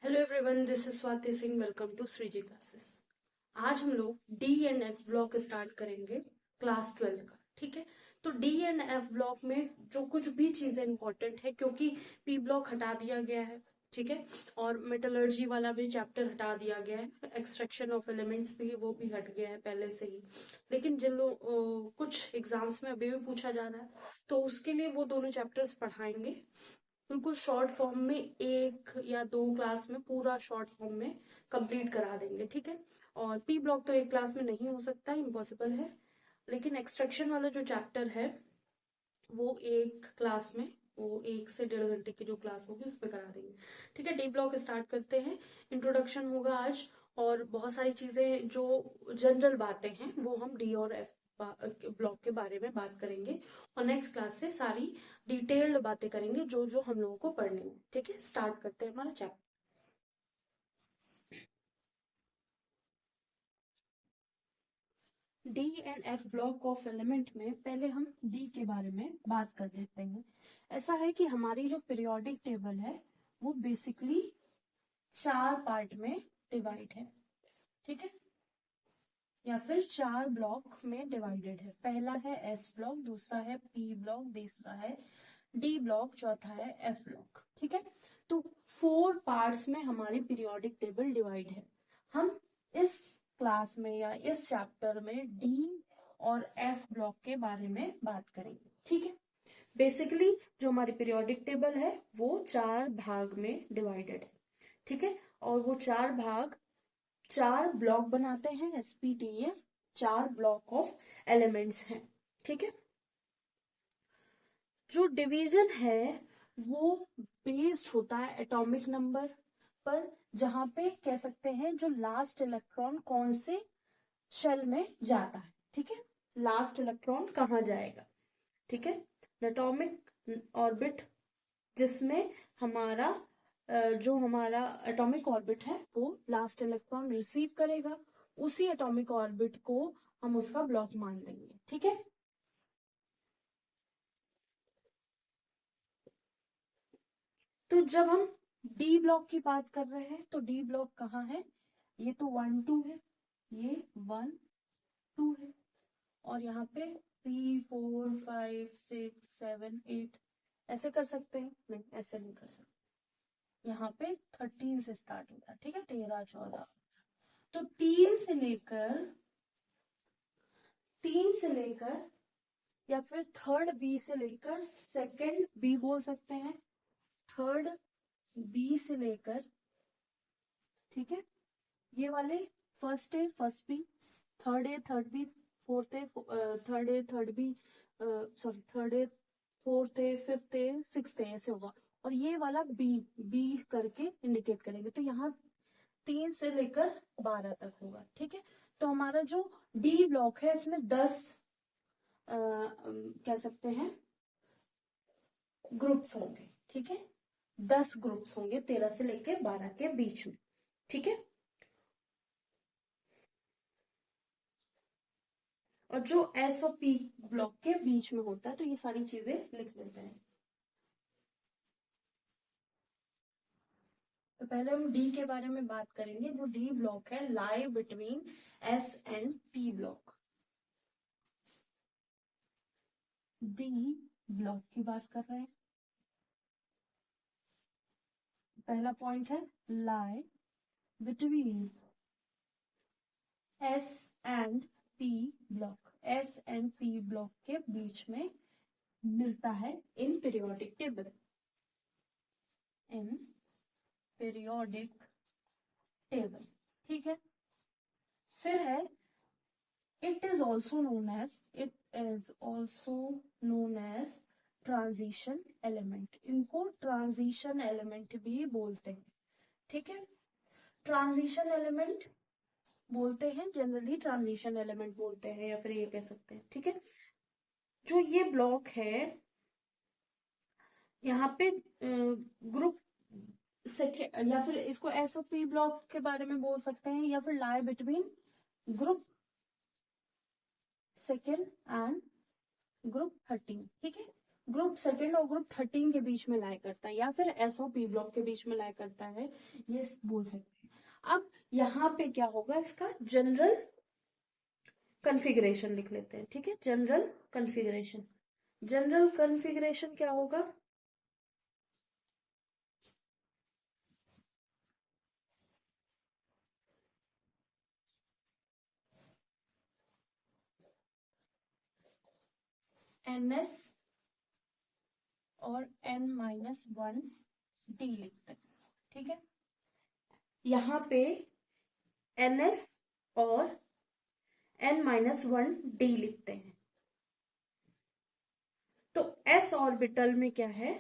Hello everyone, this is Swati Singh. Welcome to Shreeji classes. आज हम लोग D and F block start करेंगे क्लास 12 का। ठीक है, तो डी एंड एफ ब्लॉक में जो कुछ भी चीजें इंपॉर्टेंट है, क्योंकि पी ब्लॉक हटा दिया गया है, ठीक है, और मेटलर्जी वाला भी चैप्टर हटा दिया गया है, एक्सट्रैक्शन ऑफ एलिमेंट्स भी वो भी हट गया है पहले से ही। लेकिन जिन लोग कुछ एग्जाम्स में अभी भी पूछा जा रहा है, तो उसके लिए वो दोनों चैप्टर्स पढ़ाएंगे। बिल्कुल शॉर्ट फॉर्म में, एक या दो क्लास में पूरा शॉर्ट फॉर्म में कंप्लीट करा देंगे। ठीक है, और पी ब्लॉक तो एक क्लास में नहीं हो सकता, इम्पॉसिबल है। लेकिन एक्सट्रैक्शन वाला जो चैप्टर है वो एक क्लास में, वो 1 से 1.5 घंटे की जो क्लास होगी उसमें करा देंगे। ठीक है, डी ब्लॉक स्टार्ट करते हैं। इंट्रोडक्शन होगा आज, और बहुत सारी चीजें जो जनरल बातें हैं वो हम डी और एफ ब्लॉक के बारे में बात करेंगे, और नेक्स्ट क्लास से सारी डिटेल्ड बातें करेंगे जो जो हम लोगों को पढ़ने हैं। ठीक है, स्टार्ट करते हैं हमारा chapter. D and F block of element में पहले हम डी के बारे में बात कर लेते हैं। ऐसा है कि हमारी जो पीरियोडिक टेबल है वो बेसिकली 4 पार्ट में डिवाइड है। ठीक है, या फिर 4 ब्लॉक में डिवाइडेड है। पहला है एस ब्लॉक, दूसरा है पी ब्लॉक, तीसरा है डी ब्लॉक, चौथा है एफ ब्लॉक। ठीक है, तो 4 पार्ट्स में हमारी पीरियोडिक टेबल डिवाइड है। हम इस क्लास में या इस चैप्टर में डी और एफ ब्लॉक के बारे में बात करेंगे। ठीक है, बेसिकली जो हमारी पीरियोडिक टेबल है वो 4 भाग में डिवाइडेड है। ठीक है, और वो 4 भाग 4 ब्लॉक बनाते हैं, एसपीटीएफ 4 ब्लॉक ऑफ एलिमेंट्स हैं। ठीक है, जो डिवीजन है वो बेस्ड होता है एटॉमिक नंबर पर, जहां पे कह सकते हैं जो लास्ट इलेक्ट्रॉन कौन से शेल में जाता है। ठीक है, लास्ट इलेक्ट्रॉन कहाँ जाएगा। ठीक है, एटॉमिक ऑर्बिट जिसमें हमारा जो हमारा एटॉमिक ऑर्बिट है वो लास्ट इलेक्ट्रॉन रिसीव करेगा, उसी एटॉमिक ऑर्बिट को हम उसका ब्लॉक मान लेंगे। ठीक है, तो जब हम डी ब्लॉक की बात कर रहे हैं तो डी ब्लॉक कहाँ है? ये तो 1 2 है, ये 1 2 है, और यहाँ पे 3 4 5 6 7 8 ऐसे कर सकते हैं? नहीं, ऐसे नहीं कर सकते। यहाँ पे 13 से स्टार्ट हो रहा है। ठीक है, 13 14, तो 3 से लेकर या फिर थर्ड बी से लेकर सेकंड बी बोल सकते हैं, थर्ड बी से लेकर, ठीक है, ये वाले first A first B, third A third B, fourth A third A third B, sorry third A fourth A fifth A sixth A, ऐसे होगा। और ये वाला बी बी करके इंडिकेट करेंगे, तो यहाँ 3 से लेकर 12 तक होगा। ठीक है, तो हमारा जो डी ब्लॉक है इसमें 10 कह सकते हैं ग्रुप्स होंगे। ठीक है, 10 ग्रुप्स होंगे 13 से लेकर 12 के बीच में। ठीक है, और जो एस और पी ब्लॉक के बीच में होता है, तो ये सारी चीजें लिख लेते हैं। तो पहले हम डी के बारे में बात करेंगे। जो डी ब्लॉक है lie between S and P block. D block की बात कर रहे हैं। पहला पॉइंट है lie between S and P block. S and P block के बीच में मिलता है in periodic table, in periodic table. ठीक है, फिर है it is also known as transition element. इनको ट्रांजिशन एलिमेंट भी बोलते हैं। ठीक है, ट्रांजिशन एलिमेंट बोलते हैं, जनरली ट्रांजिशन एलिमेंट बोलते हैं, या फिर ये कह सकते हैं। ठीक है, जो ये ब्लॉक है यहाँ पे ग्रुप सेकेंड, या फिर इसको एस ओ पी ब्लॉक के बारे में बोल सकते हैं, या फिर lie between group second and group 13। ठीक है, ग्रुप सेकंड और ग्रुप 13 के बीच में लाई करता है, या फिर एस और पी ब्लॉक के बीच में लाई करता है, ये बोल सकते हैं। अब यहाँ पे क्या होगा, इसका जनरल कन्फिग्रेशन लिख लेते हैं, ठीक है। जनरल कन्फिग्रेशन, जनरल कन्फिग्रेशन क्या होगा, NS और N-1 D लिखते हैं, ठीक है। यहाँ पे NS और N-1 D लिखते हैं। तो S ऑर्बिटल में क्या है,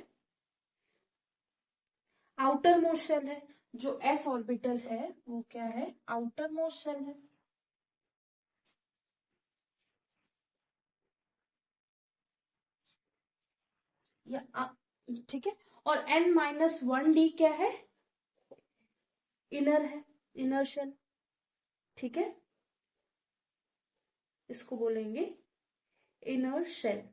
आउटर मोस्ट शेल है। जो S ऑर्बिटल है वो क्या है, आउटर मोस्ट शेल है, या ठीक है। और N-1D क्या है, इनर है, इनर शेल, ठीक है। इसको बोलेंगे इनर शेल।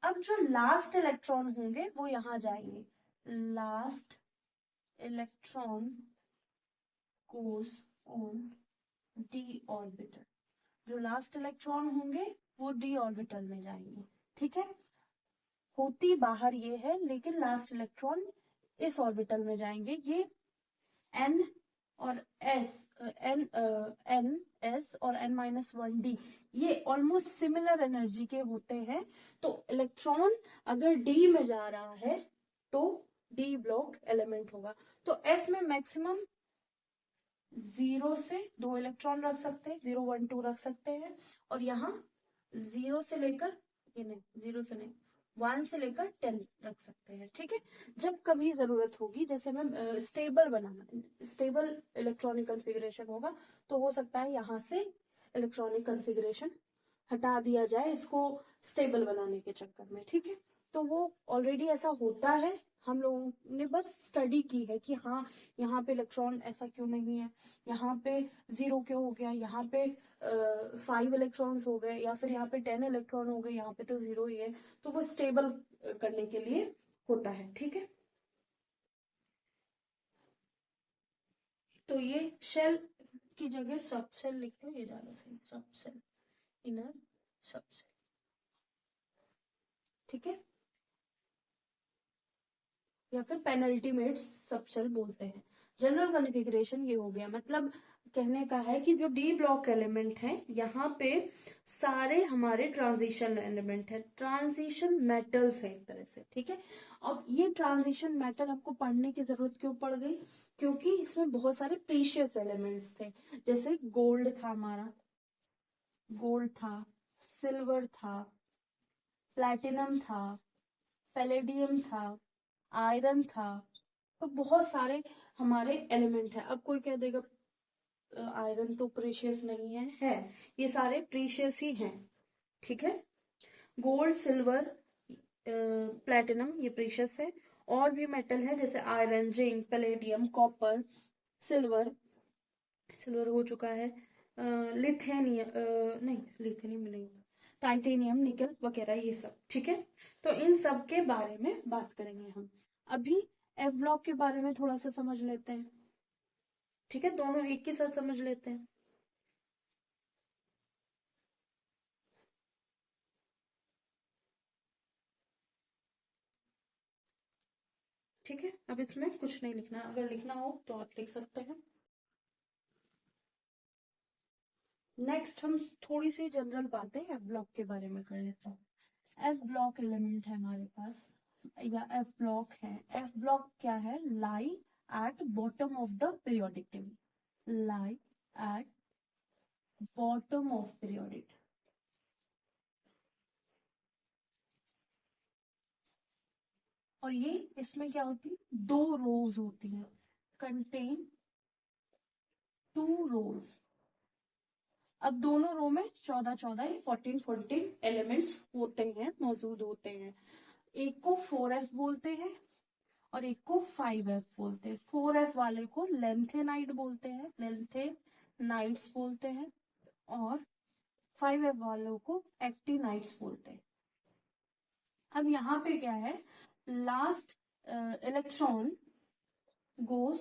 अब जो लास्ट इलेक्ट्रॉन होंगे वो यहां जाएंगे, last electron goes on D orbital. जो लास्ट इलेक्ट्रॉन होंगे वो डी ऑर्बिटल में जाएंगे, ठीक है। होती बाहर ये है, लेकिन लास्ट इलेक्ट्रॉन इस ऑर्बिटल में जाएंगे। ये एन और एस, एन एस और N-1D ये ऑलमोस्ट सिमिलर एनर्जी के होते हैं। तो इलेक्ट्रॉन अगर डी में जा रहा है तो डी ब्लॉक एलिमेंट होगा। तो एस में मैक्सिमम 0 से 2 इलेक्ट्रॉन रख सकते हैं, 0 1 2 रख सकते हैं। और यहाँ 0 से लेकर, ये नहीं, 0 से नहीं, 1 से लेकर 10 रख सकते हैं, ठीक है। जब कभी जरूरत होगी, जैसे हमें स्टेबल बनाना, स्टेबल इलेक्ट्रॉनिक कन्फिग्रेशन होगा, तो हो सकता है यहाँ से इलेक्ट्रॉनिक कन्फिग्रेशन हटा दिया जाए इसको स्टेबल बनाने के चक्कर में, ठीक है। तो वो ऑलरेडी ऐसा होता है, हम लोगों ने बस स्टडी की है कि हाँ यहाँ पे इलेक्ट्रॉन ऐसा क्यों नहीं है, यहाँ पे 0 क्यों हो गया, यहाँ पे 5 इलेक्ट्रॉन्स हो गए, या फिर यहाँ पे 10 इलेक्ट्रॉन हो गए, यहाँ पे तो 0 ही है। तो वो स्टेबल करने के लिए होता है, ठीक है। तो ये शेल की जगह सब शेल लिख लो, ये ज्यादा सही, सब शेल, इनर सब शेल, ठीक है। या फिर पेनल्टीमेट सबशेल बोलते हैं। जनरल कॉन्फ़िगरेशन ये हो गया, मतलब कहने का है कि जो डी ब्लॉक एलिमेंट है यहाँ पे सारे हमारे ट्रांजिशन एलिमेंट है, ट्रांजिशन मेटल्स है एक तरह से, ठीक है। अब ये ट्रांजिशन मेटल आपको पढ़ने की जरूरत क्यों पड़ गई, क्योंकि इसमें बहुत सारे प्रीशियस एलिमेंट्स थे। जैसे गोल्ड था हमारा, गोल्ड था, सिल्वर था, प्लैटिनम था, पैलेडियम था, आयरन था। तो बहुत सारे हमारे एलिमेंट है। अब कोई कह देगा आयरन तो प्रीशियस नहीं है, है, ये सारे प्रीशियस ही हैं, ठीक है। गोल्ड, सिल्वर, प्लैटिनम ये प्रीशियस है। और भी मेटल है जैसे iron, zinc, palladium, copper, silver, silver हो चुका है, लिथेनियम, नहीं लिथेनियम नहीं, टाइटेनियम, निकल वगैरह ये सब, ठीक है। तो इन सब के बारे में बात करेंगे हम। अभी एफ ब्लॉक के बारे में थोड़ा सा समझ लेते हैं, ठीक है। दोनों एक के साथ समझ लेते हैं, ठीक है। अब इसमें कुछ नहीं लिखना, अगर लिखना हो तो आप लिख सकते हैं। नेक्स्ट हम थोड़ी सी जनरल बातें एफ ब्लॉक के बारे में कर लेते हैं। एफ ब्लॉक एलिमेंट है हमारे पास, या एफ ब्लॉक है। एफ ब्लॉक क्या है, lie at bottom of the periodic table, lie at bottom of periodic. और ये इसमें क्या होती है, 2 रोज होती है, कंटेन 2 रोज। अब दोनों रो में 14 14 एलिमेंट्स होते हैं, मौजूद होते हैं। एक को 4f बोलते हैं और एक को 5f बोलते हैं। 4f वाले को लेंथेनाइट बोलते हैं, लेंथेनाइट्स बोलते हैं, और 5f वालों को एक्टिनाइट्स बोलते हैं। अब यहाँ पे क्या है, last electron goes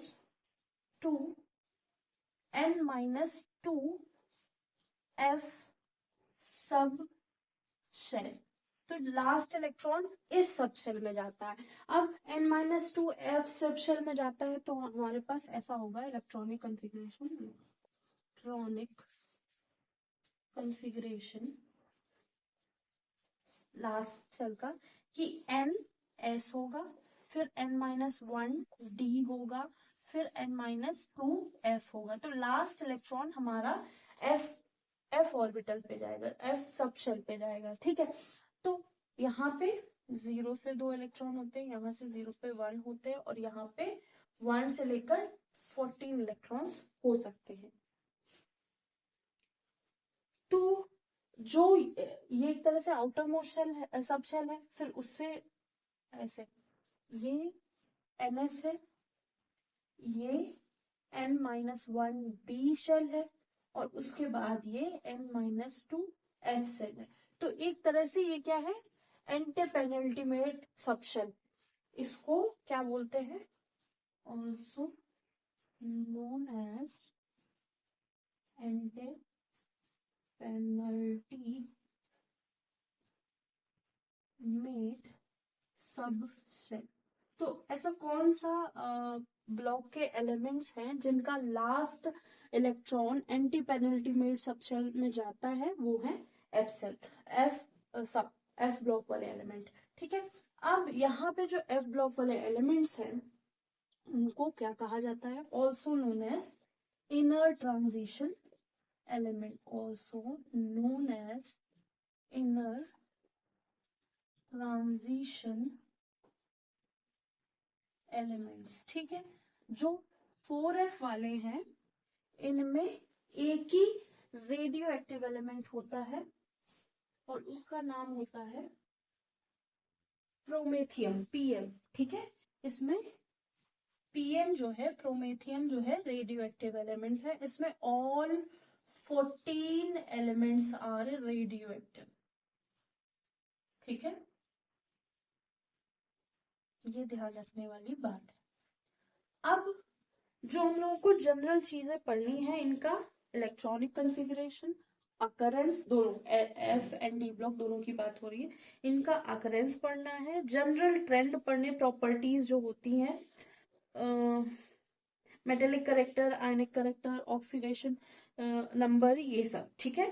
to n-2 f sub shell. तो लास्ट इलेक्ट्रॉन इस सब शेल में जाता है। अब n-2 f सब शेल में जाता है तो हमारे पास ऐसा होगा इलेक्ट्रॉनिक कॉन्फ़िगरेशन लास्ट शेल का कि n s होगा, फिर n-1 d होगा, फिर n-2 f होगा। तो लास्ट इलेक्ट्रॉन हमारा f ऑर्बिटल पे जाएगा, f सब शेल पे जाएगा। ठीक है, तो यहाँ पे 0 से 2 इलेक्ट्रॉन होते हैं, यहाँ से 0 पे 1 होते हैं, और यहाँ पे 1 से लेकर 14 इलेक्ट्रॉन्स हो सकते हैं। तो जो ये एक तरह से आउटर मोस्ट शेल है, सब शेल है, फिर उससे ऐसे ये ns है, ये n-1 d शेल है, और उसके बाद ये n-2 f शेल है। तो एक तरह से ये क्या है, एंटी पेनल्टीमेट सब शेल। इसको क्या बोलते हैं, also known as antepenultimate sub shell. तो ऐसा कौन सा ब्लॉक के एलिमेंट्स हैं जिनका last electron antepenultimate sub shell में जाता है, वो है एफ शेल, एफ ब्लॉक वाले एलिमेंट। ठीक है, अब यहाँ पे जो एफ ब्लॉक वाले एलिमेंट्स हैं उनको क्या कहा जाता है, also known as inner transition element, also known as inner transition elements. ठीक है, जो 4f वाले हैं इनमें एक ही रेडियो एक्टिव एलिमेंट होता है और उसका नाम होता है प्रोमेथियम, पीएम। ठीक है, इसमें पीएम जो है, प्रोमेथियम जो है रेडियो एक्टिव एलिमेंट है। इसमें all 14 elements are radioactive. ठीक है, ये ध्यान रखने वाली बात है। अब जो हम लोगों को जनरल चीजें पढ़नी है, इनका इलेक्ट्रॉनिक कॉन्फ़िगरेशन, अकरेंस, दोनों एफ एंड डी ब्लॉक दोनों की बात हो रही है, इनका अकरेंस पढ़ना है, जनरल ट्रेंड पढ़ने, प्रॉपर्टीज जो होती हैं, मेटेलिक करेक्टर, आयनिक करेक्टर, ऑक्सीडेशन नंबर, ये सब। ठीक है,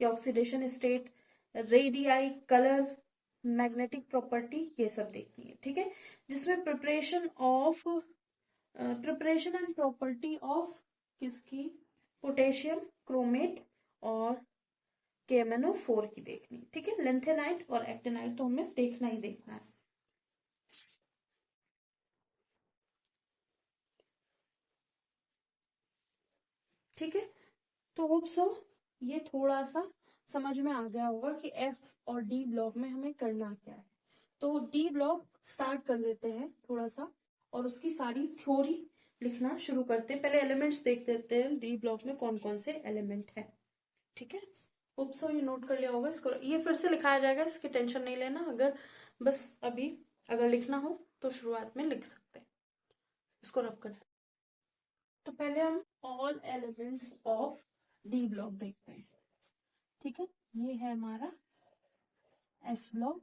ये oxidation state, radii, colour, magnetic property, ये सब देखनी है। ठीक है, जिसमें प्रिपरेशन एंड प्रॉपर्टी ऑफ किसकी, पोटेशियम क्रोमेट और KMnO4 की देखनी। ठीक है, लेंथेनाइट और एक्टिनाइट तो हमें देखना ही देखना है। ठीक है, तो होप सो ये थोड़ा सा समझ में आ गया होगा कि एफ और डी ब्लॉक में हमें करना क्या है। तो डी ब्लॉक स्टार्ट कर देते हैं थोड़ा सा, और उसकी सारी थ्योरी लिखना शुरू करते हैं। पहले एलिमेंट्स देख देते हैं डी ब्लॉक में कौन कौन से एलिमेंट है। ठीक है, होप सो ये नोट कर लिया होगा। इसको ये फिर से लिखाया जाएगा, इसकी टेंशन नहीं लेना। अगर बस अभी अगर लिखना हो तो शुरुआत में लिख सकते हैं, इसको रब कर। तो पहले हम all elements of D block देखते हैं। ठीक है, ये है हमारा एस ब्लॉक,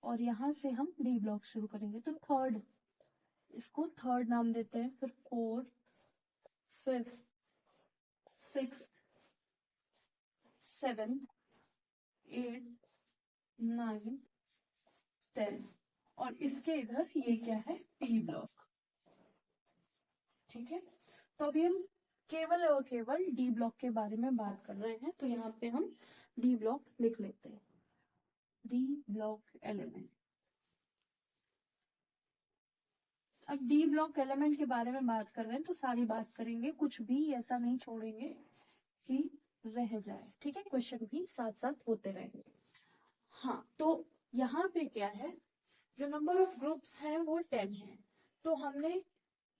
और यहां से हम डी ब्लॉक शुरू करेंगे। तो थर्ड, इसको थर्ड नाम देते हैं, फिर fourth, fifth, sixth, seventh, eight, 9, 10, और इसके इधर ये क्या है, पी ब्लॉक। ठीक है, तो अभी हम केवल और केवल डी ब्लॉक के बारे में बात कर रहे हैं, तो यहाँ पे हम डी ब्लॉक लिख लेते हैं, डी ब्लॉक एलिमेंट। अब डी ब्लॉक एलिमेंट के बारे में बात कर रहे हैं तो सारी बात करेंगे, कुछ भी ऐसा नहीं छोड़ेंगे कि रह जाए। ठीक है, क्वेश्चन भी साथ साथ होते रहेंगे। हाँ, तो यहाँ पे क्या है, जो नंबर ऑफ ग्रुप्स हैं वो 10 है। तो हमने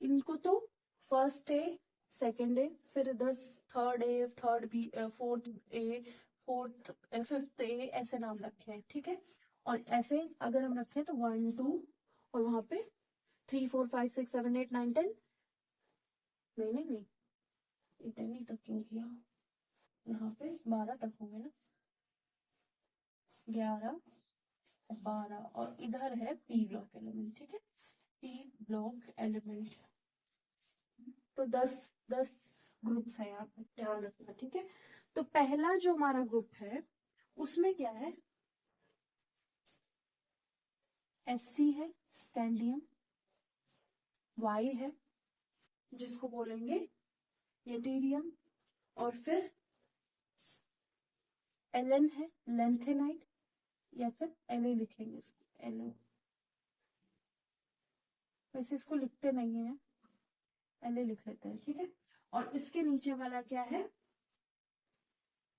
इनको तो फर्स्ट ए, सेकेंड ए, फिर इधर third A, third B, fourth A, fourth, fifth A, ऐसे नाम रखे हैं, ठीक है। और ऐसे अगर हम रखें तो 1 2 और वहां पे 3 4 5 6 7 8 9 10, नहीं नहीं नहीं, 10 ही तक क्यों किया, यहाँ पे 12 तक होंगे ना, 11 12, और इधर है पी ब्लॉक एलिमेंट, ठीक है, पी ब्लॉक एलिमेंट। तो 10 ग्रुप्स है, यहाँ पे ध्यान रखना, ठीक है। तो पहला जो हमारा ग्रुप है उसमें क्या है, SC है, स्कैंडियम, Y है जिसको बोलेंगे यूटेरियम, और फिर Ln है, लेंथेनाइट, या फिर La लिखेंगे इसको, La, वैसे इसको लिखते नहीं है, La लिख लेते हैं, ठीक है। और इसके नीचे वाला क्या है,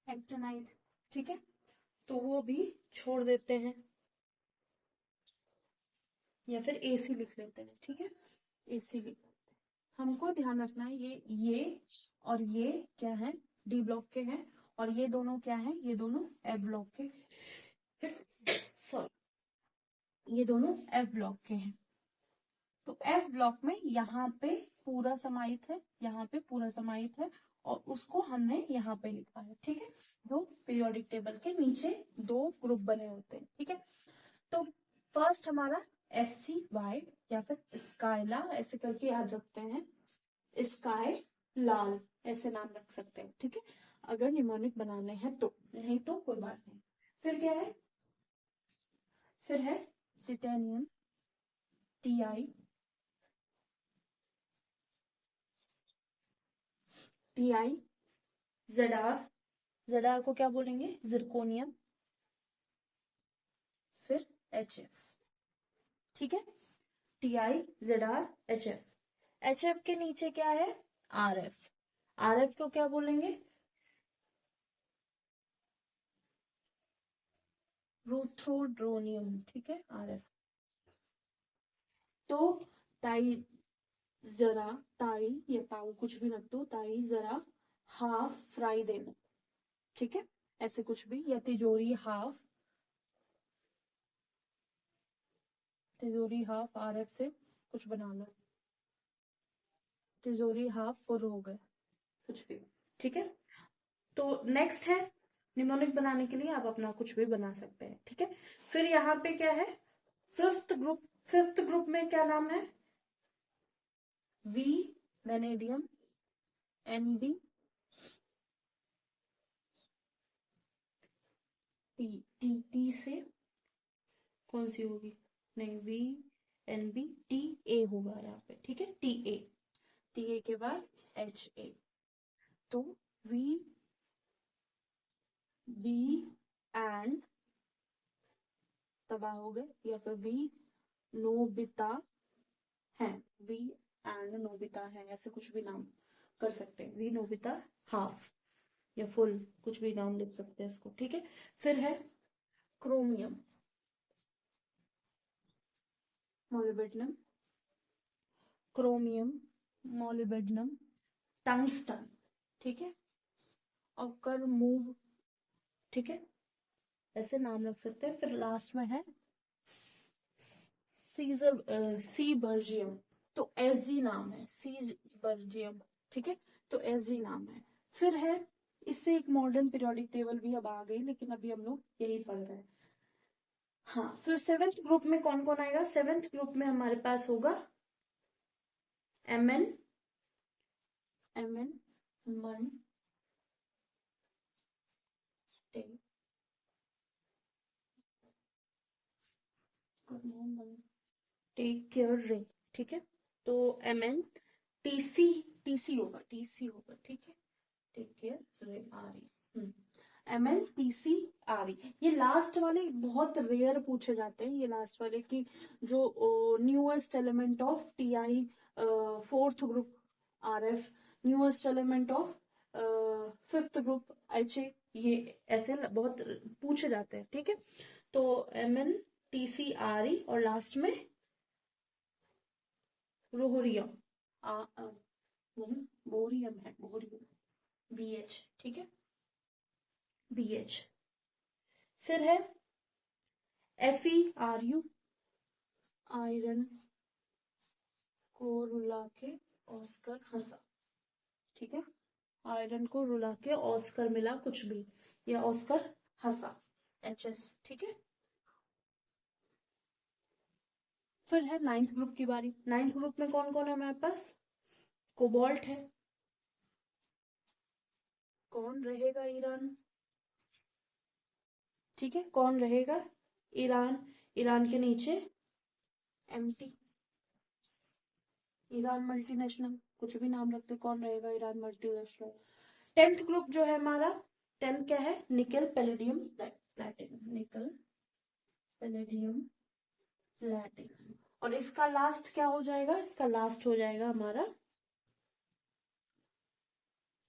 एक्टिनाइट, ठीक है, तो वो भी छोड़ देते हैं, या फिर AC लिख लेते हैं, ठीक है, AC लिख लेते हैं। हमको ध्यान रखना है ये और ये क्या है, D ब्लॉक के हैं, और ये दोनों क्या है, ये दोनों F ब्लॉक के, सॉरी, ये दोनों F ब्लॉक के हैं। तो F ब्लॉक में यहाँ पे पूरा समाहित है, यहाँ पे पूरा समाहित है, और उसको हमने यहाँ पे लिखा है, ठीक है, जो पीरियोडिक टेबल के नीचे 2 ग्रुप बने होते हैं, ठीक है। तो फर्स्ट हमारा SCY, या फिर स्काइला ऐसे करके याद रखते हैं, स्काई लाल ऐसे नाम रख सकते हैं, ठीक है, अगर निमोनिक बनाने हैं तो, नहीं तो कोई बात नहीं। फिर क्या है, फिर है टिटेनियम, TI, ZR को क्या बोलेंगे, जिरकोनियम, फिर HF, ठीक है, TI ZR HF के नीचे क्या है, RF को क्या बोलेंगे, रूथ्रोड्रोनियम, ठीक है, RF। तो ताई जरा, ताई या ताऊ कुछ भी रख दो, ताई जरा हाफ फ्राई देना, ठीक है, ऐसे कुछ भी, या तिजोरी हाफ, तिजोरी हाफ RF से कुछ बना लो, तिजोरी हाफ फुल हो गए, कुछ भी, ठीक है। तो नेक्स्ट है निमोनिक बनाने के लिए आप अपना कुछ भी बना सकते हैं, ठीक है। फिर यहाँ पे क्या है, फिफ्थ ग्रुप में क्या नाम है, V वेनेडियम, NB, टी से कौन सी होगी, नहीं, VNB, TA होगा यहाँ पे, ठीक है, TA के बाद HA, तो VB एंड तबाह हो गए, या फिर V नोबिता है, V एंड नोबिता है, ऐसे कुछ भी नाम कर सकते हैं, V नोबिता हाफ या फुल, कुछ भी नाम लिख सकते हैं इसको, ठीक है। फिर है chromium, molybdenum, chromium, molybdenum, tungsten, ठीक है, ऑकर मूव, ठीक है, ऐसे नाम रख सकते हैं। फिर लास्ट में है सीबर्जियम, तो SG नाम है, सीबर्जियम, ठीक है, तो SG नाम है। फिर है, इससे एक मॉडर्न पीरियोडिक टेबल भी अब आ गई, लेकिन अभी हम लोग यही पढ़ रहे हैं। हाँ, फिर 7th ग्रुप में कौन कौन आएगा, 7th ग्रुप में हमारे पास होगा MN, मन, टेक केयर रे, ठीक है, तो MN, TC होगा, ठीक है, टेक केयर रे, RE, MNTCRE। ये लास्ट वाले बहुत रेयर पूछे जाते हैं, ये लास्ट वाले की जो newest element of TI, 4th group RF, newest element of 5th group HA, ये ऐसे बहुत पूछे जाते हैं, ठीक है। तो MNTCRE और लास्ट में रोहरियम, बोरियम है, बोरियम, BH, ठीक है, BH। फिर है FeRu, आयरन को रुला के ऑस्कर हंसा, ठीक है, आयरन को रुला के ऑस्कर मिला कुछ भी, या ऑस्कर हंसा, HS, ठीक है। फिर है 9th ग्रुप की बारी। 9th ग्रुप में कौन कौन है हमारे पास? कोबाल्ट है, कौन रहेगा? ईरान, ठीक है, कौन रहेगा? ईरान। ईरान के नीचे MT, ईरान मल्टीनेशनल, कुछ भी नाम रखते, कौन रहेगा? Iran multinational. 10th ग्रुप जो है हमारा, 10 क्या है? निकल, पैलेडियम, प्लैटिनम, निकल, पैलेडियम, प्लैटिनम। और इसका लास्ट क्या हो जाएगा? इसका लास्ट हो जाएगा हमारा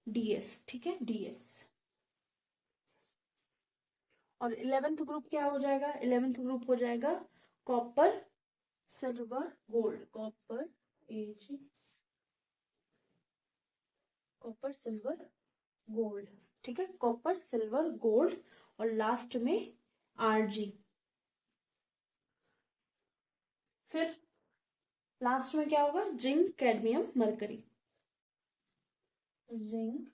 DS, ठीक है, DS। और 11th ग्रुप क्या हो जाएगा? 11th ग्रुप हो जाएगा copper, silver, gold, copper age, copper, silver, gold, ठीक है, कॉपर, सिल्वर, गोल्ड। और लास्ट में RG। फिर लास्ट में क्या होगा? Zinc, cadmium, mercury, zinc,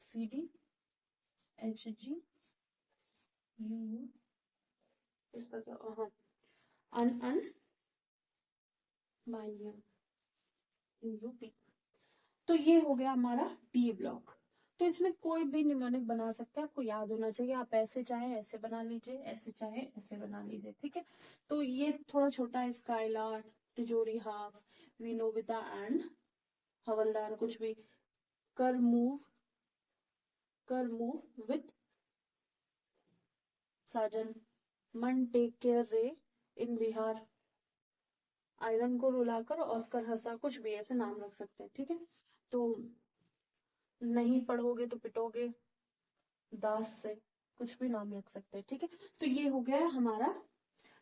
CD, HG, U, इसका क्या? हाँ, अन बाइनियम, UP। तो ये हो गया हमारा D ब्लॉक। तो इसमें कोई भी निमोनिक बना सकते हैं, आपको याद होना चाहिए। आप ऐसे चाहे ऐसे बना लीजिए, ऐसे चाहे ऐसे बना लीजिए, ठीक है। तो ये थोड़ा छोटा है, स्काइलार, तिजोरी, हाफ, विनोविता एंड हवलदार, कुछ भी, कर मूव विथ साजन, मन टेक केयर रे इन बिहार, आयरन को रुलाकर ऑस्कर हंसा, कुछ भी ऐसे नाम रख सकते हैं, ठीक है। तो नहीं पढ़ोगे तो पिटोगे, दास से, कुछ भी नाम रख सकते हैं, ठीक है। तो ये हो गया हमारा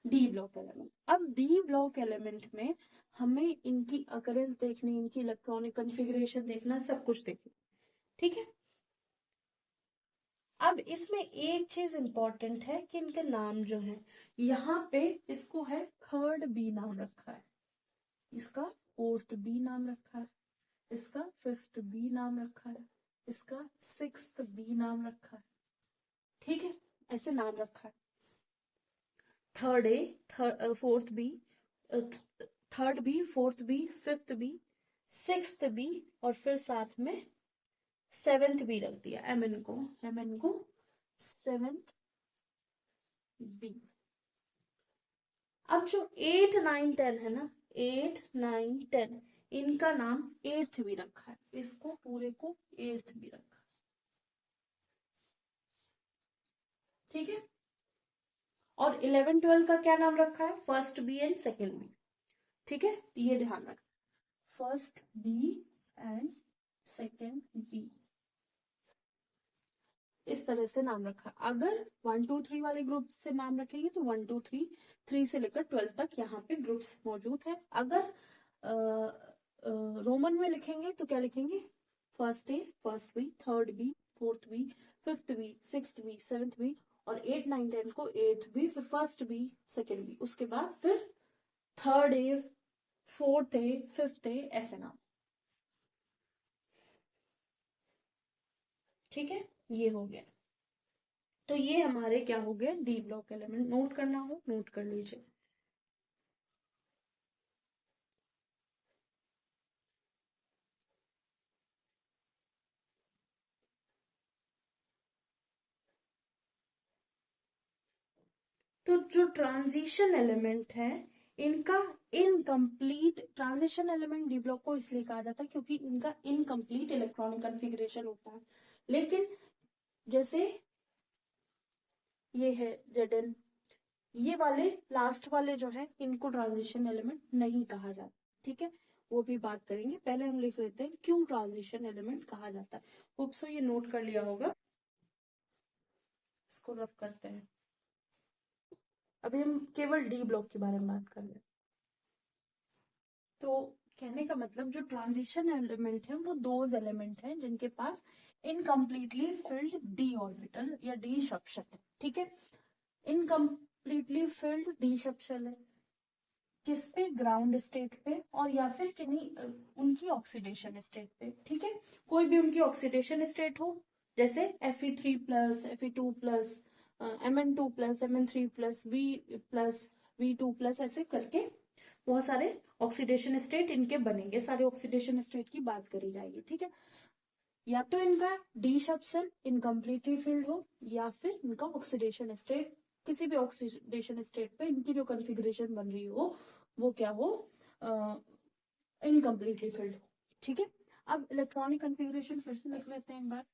डी ब्लॉक एलिमेंट। अब डी ब्लॉक एलिमेंट में हमें इनकी अकरेंस देखनी, इनकी इलेक्ट्रॉनिक कॉन्फ़िगरेशन देखना, सब कुछ देखना, ठीक है। अब इसमें एक चीज इंपॉर्टेंट है कि इनके नाम जो है, यहाँ पे इसको है 3rd B नाम रखा है, इसका 4th B नाम रखा है, इसका 5th B नाम रखा है, इसका 6th B नाम रखा है, ठीक है, ऐसे नाम रखा है। 3rd A, 4th B, 3rd B, 4th B, 5th B, 6th B, और फिर साथ में 7th B रख दिया, MN को 7th B। अब जो 8, 9, 10 है ना, 8, 9, 10, इनका नाम 8th भी रखा है, इसको पूरे को 8th भी रखा है, ठीक है। और 11, 12 का क्या नाम रखा है? 1st B and 2nd B, ठीक है, ये ध्यान रखना, 1st B and 2nd B, इस तरह से नाम रखा। अगर 1, 2, 3 वाले ग्रुप से नाम रखेंगे तो 1, 2, 3 से लेकर 12 तक यहाँ पे ग्रुप्स मौजूद है। अगर रोमन में लिखेंगे तो क्या लिखेंगे? 1st A, 1st B, 3rd B, 4th B, 5th B, 6th B, 7th B, और 8, 9, 10 को 8th B, फिर 1st B, 2nd B, उसके बाद फिर 3rd A, 4th A, 5th A, ऐसे नाम, ठीक है। ये हो गया। तो ये हमारे क्या हो गए? D block element. नोट करना हो नोट कर लीजिए। तो जो ट्रांजिशन एलिमेंट है, इनका incomplete, transition element D block को इसलिए कहा जाता है क्योंकि इनका इनकम्प्लीट इलेक्ट्रॉनिक कॉन्फ़िगरेशन होता है। लेकिन जैसे ये है Zn, ये वाले लास्ट वाले जो है, इनको ट्रांजिशन एलिमेंट नहीं कहा जाता, ठीक है, वो भी बात करेंगे। पहले हम लिख लेते हैं क्यों ट्रांजिशन एलिमेंट कहा जाता है। होप सो ये नोट कर लिया होगा। इसको रब करते हैं। अभी हम केवल डी ब्लॉक के बारे में बात कर रहे हैं। तो कहने का मतलब जो ट्रांजिशन एलिमेंट है वो दोज एलिमेंट है जिनके पास इनकम्प्लीटली फिल्ड डी ऑर्बिटल या डी सबशेल है, ठीक है। इनकम्प्लीटली फिल्ड डी सबशेल है किस पे, ग्राउंड स्टेट पे और या फिर किन्हीं उनकी ऑक्सीडेशन स्टेट पे, ठीक है। कोई भी उनकी ऑक्सीडेशन स्टेट हो, जैसे Fe3+, Fe2+, Mn2+, Mn3+, V+, V2+, ऐसे करके बहुत सारे ऑक्सीडेशन स्टेट इनके बनेंगे। सारे ऑक्सीडेशन स्टेट की बात करी जाएगी, ठीक है। या तो इनका डी सबशेल इनकम्प्लीटली फिल्ड हो या फिर इनका ऑक्सीडेशन स्टेट, किसी भी ऑक्सीडेशन स्टेट पे इनकी जो कॉन्फ़िगरेशन बन रही हो वो क्या हो, इनकम्प्लीटली फिल्ड हो, ठीक है। अब इलेक्ट्रॉनिक कॉन्फ़िगरेशन फिर से लिख लेते हैं एक बार।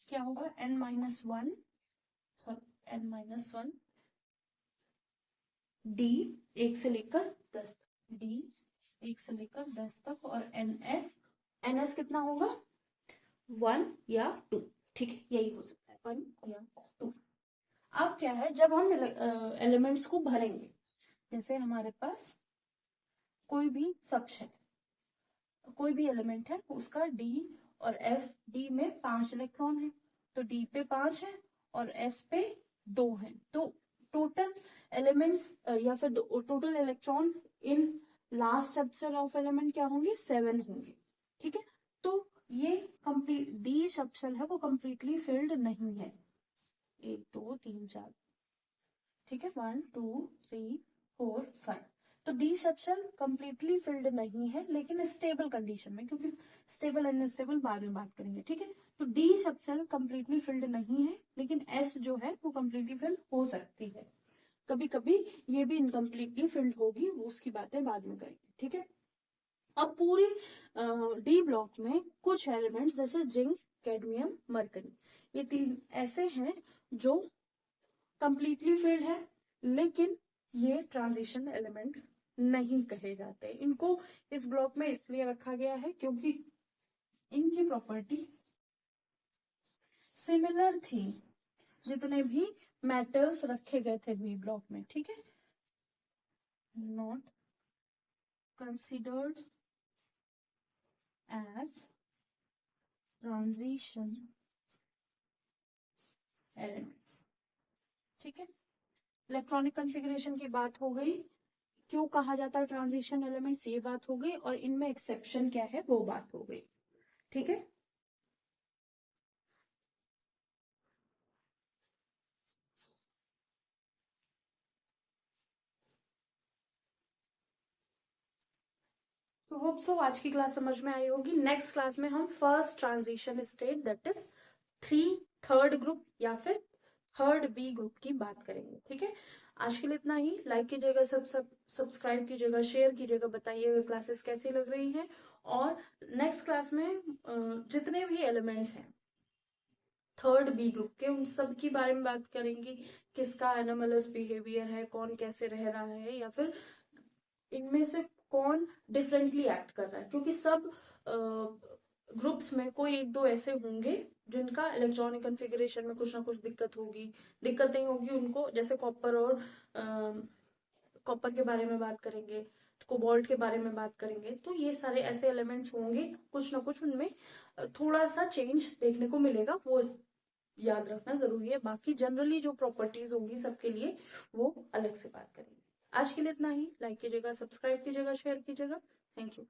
क्या होगा, n-1 सॉरी n-1 डी 1 से लेकर 10 तक, डी 1 से लेकर 10 तक, और एनएस कितना होगा, 1 या 2, ठीक है, यही हो सकता है 1 या 2। अब क्या है, जब हम एलिमेंट्स को भरेंगे, जैसे हमारे पास कोई भी सबशेल, कोई भी एलिमेंट है उसका डी और एफ, डी में 5 इलेक्ट्रॉन है तो डी पे 5 है और एस पे 2 है, तो टोटल एलिमेंट्स या फिर total electron in last subshell of element क्या होंगे, 7 होंगे, ठीक है। तो ये कंप्लीट डी सबशेल है वो कंप्लीटली फिल्ड नहीं है, 1 2 3 4, ठीक है, 1 2 3 4 5, तो डी सबशेल कंप्लीटली फिल्ड नहीं है लेकिन स्टेबल कंडीशन में, क्योंकि स्टेबल अनस्टेबल बाद में बात करेंगे, ठीक है। तो डी सबशेल कंप्लीटली फिल्ड नहीं है लेकिन एस जो है वो कंप्लीटली फिल्ड हो सकती है, कभी कभी ये भी इनकम्प्लीटली फिल्ड होगी, उसकी बातें बाद में करेंगे, ठीक है। अब पूरी डी ब्लॉक में कुछ एलिमेंट्स जैसे जिंक, कैडमियम, मरकरी, ये 3 ऐसे हैं जो कंप्लीटली फिल्ड है लेकिन ये ट्रांजिशन एलिमेंट नहीं कहे जाते। इनको इस ब्लॉक में इसलिए रखा गया है क्योंकि इनकी प्रॉपर्टी सिमिलर थी जितने भी मेटल्स रखे गए थे बी ब्लॉक में, ठीक है, not considered as transition elements, ठीक है। इलेक्ट्रॉनिक कॉन्फ़िगरेशन की बात हो गई, क्यों कहा जाता है ट्रांजिशन एलिमेंट्स ये बात हो गई, और इनमें एक्सेप्शन क्या है वो बात हो गई, ठीक है। तो होप सो आज की क्लास समझ में आई होगी। नेक्स्ट क्लास में हम first transition state that is third group या फिर थर्ड बी ग्रुप की बात करेंगे, ठीक है। आज के लिए इतना ही। लाइक कीजिएगा, सब्सक्राइब कीजिएगा, शेयर कीजिएगा, बताइएगा क्लासेस कैसी लग रही हैं, और नेक्स्ट क्लास में जितने भी एलिमेंट्स हैं थर्ड बी ग्रुप के उन सब की बारे में बात करेंगे, किसका एनोमलस बिहेवियर है, कौन कैसे रह रहा है, या फिर इनमें से कौन डिफरेंटली एक्ट कर रहा है, क्योंकि सब ग्रुप्स में कोई एक दो ऐसे होंगे जिनका इलेक्ट्रॉनिक कॉन्फ़िगरेशन में कुछ ना कुछ दिक्कत होगी, दिक्कत नहीं होगी उनको, जैसे कॉपर और कॉपर के बारे में बात करेंगे, कोबाल्ट के बारे में बात करेंगे, तो ये सारे ऐसे एलिमेंट्स होंगे कुछ ना कुछ उनमें थोड़ा सा चेंज देखने को मिलेगा, वो याद रखना जरूरी है। बाकी जनरली जो प्रॉपर्टीज होंगी सबके लिए वो अलग से बात करेंगे। आज के लिए इतना ही। लाइक कीजिएगा, सब्सक्राइब कीजिएगा, शेयर कीजिएगा। Thank you.